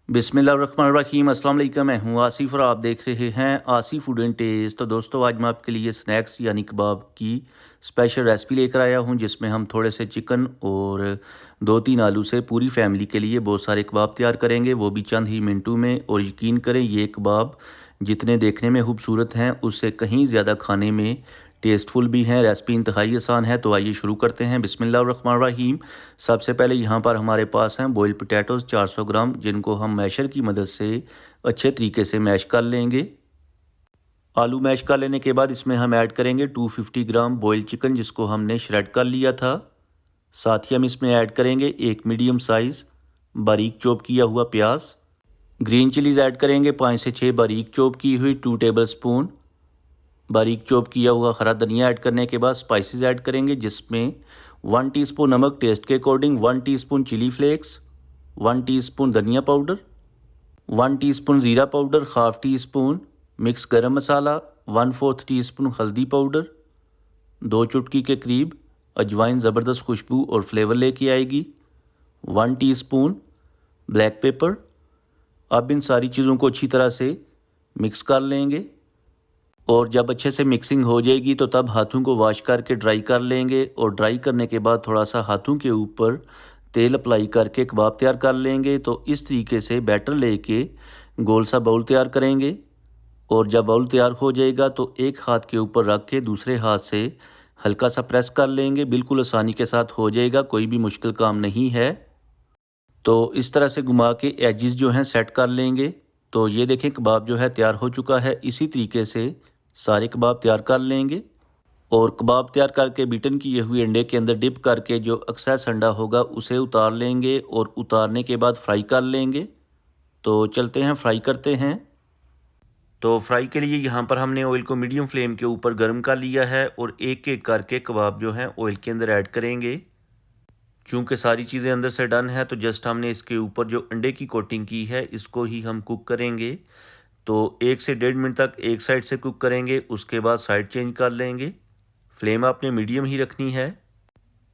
बिस्मिल्लाहिर्रहमानिर्रहीम। अस्सलाम वालेकुम। मैं हूँ आसिफ और आप देख रहे हैं आसिफ फूड एंड टेस्ट। तो दोस्तों, आज मैं आपके लिए स्नैक्स यानी कबाब की स्पेशल रेसिपी लेकर आया हूँ, जिसमें हम थोड़े से चिकन और 2-3 आलू से पूरी फैमिली के लिए बहुत सारे कबाब तैयार करेंगे, वो भी चंद ही मिनटों में। और यकीन करें, ये कबाब जितने देखने में खूबसूरत हैं उससे कहीं ज़्यादा खाने में टेस्टफुल भी हैं। रेसिपी इंतहाई आसान है, तो आइए शुरू करते हैं। बिस्मिल्लाहिर्रहमानिर्रहीम। सबसे पहले यहाँ पर हमारे पास हैं बॉइल्ड पोटैटोज़ 400 ग्राम, जिनको हम मैशर की मदद से अच्छे तरीके से मैश कर लेंगे। आलू मैश कर लेने के बाद इसमें हम ऐड करेंगे 250 ग्राम बॉइल्ड चिकन, जिसको हमने श्रेड कर लिया था। साथ ही हम इसमें ऐड करेंगे एक मीडियम साइज़ बारीक चॉप किया हुआ प्याज। ग्रीन चिलीज़ ऐड करेंगे 5 से 6 बारीक चॉप की हुई, 2 टेबल स्पून बारीक चॉप किया हुआ हरा धनिया। ऐड करने के बाद स्पाइसेस ऐड करेंगे, जिसमें 1 टीस्पून नमक टेस्ट के according, 1 teaspoon chili flakes, 1 teaspoon धनिया पाउडर, 1 टीस्पून ज़ीरा powder, half teaspoon mix garam masala, 1/4 teaspoon हल्दी पाउडर, 2 चुटकी के करीब अजवाइन ज़बरदस्त खुशबू और फ्लेवर लेके आएगी, 1 टीस्पून ब्लैक पेपर। अब इन सारी चीज़ों को अच्छी तरह से मिक्स कर लेंगे, और जब अच्छे से मिक्सिंग हो जाएगी तो तब हाथों को वॉश करके ड्राई कर लेंगे। और ड्राई करने के बाद थोड़ा सा हाथों के ऊपर तेल अप्लाई करके कबाब तैयार कर लेंगे। तो इस तरीके से बैटर लेके गोल सा बाउल तैयार करेंगे, और जब बाउल तैयार हो जाएगा तो एक हाथ के ऊपर रख के दूसरे हाथ से हल्का सा प्रेस कर लेंगे। बिल्कुल आसानी के साथ हो जाएगा, कोई भी मुश्किल काम नहीं है। तो इस तरह से घुमा के एजिस जो हैं सेट कर लेंगे। तो ये देखें, कबाब जो है तैयार हो चुका है। इसी तरीके से सारे कबाब तैयार कर लेंगे, और कबाब तैयार करके बीटन किए हुए अंडे के अंदर डिप करके जो एक्सेस अंडा होगा उसे उतार लेंगे, और उतारने के बाद फ्राई कर लेंगे। तो चलते हैं फ्राई करते हैं। तो फ्राई के लिए यहाँ पर हमने ऑयल को मीडियम फ्लेम के ऊपर गर्म कर लिया है, और एक एक करके कबाब जो हैं ऑयल के अंदर ऐड करेंगे। चूँकि सारी चीज़ें अंदर से डन है, तो जस्ट हमने इसके ऊपर जो अंडे की कोटिंग की है इसको ही हम कुक करेंगे। तो 1 से 1.5 मिनट तक एक साइड से कुक करेंगे, उसके बाद साइड चेंज कर लेंगे। फ्लेम आपने मीडियम ही रखनी है।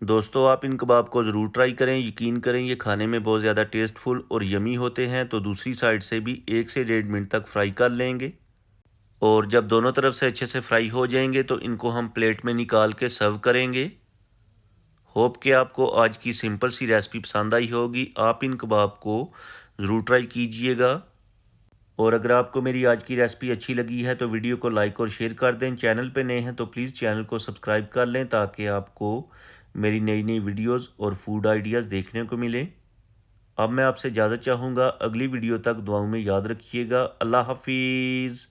दोस्तों, आप इन कबाब को ज़रूर ट्राई करें। यकीन करें, ये खाने में बहुत ज़्यादा टेस्टफुल और यमी होते हैं। तो दूसरी साइड से भी 1 से 1.5 मिनट तक फ्राई कर लेंगे, और जब दोनों तरफ से अच्छे से फ्राई हो जाएंगे तो इनको हम प्लेट में निकाल के सर्व करेंगे। होप कि आपको आज की सिंपल सी रेसिपी पसंद आई होगी। आप इन कबाब को ज़रूर ट्राई कीजिएगा। और अगर आपको मेरी आज की रेसिपी अच्छी लगी है तो वीडियो को लाइक और शेयर कर दें। चैनल पे नए हैं तो प्लीज़ चैनल को सब्सक्राइब कर लें, ताकि आपको मेरी नई नई वीडियोस और फूड आइडियाज़ देखने को मिले। अब मैं आपसे इजाज़त चाहूँगा। अगली वीडियो तक दुआओं में याद रखिएगा। अल्लाह हाफिज़।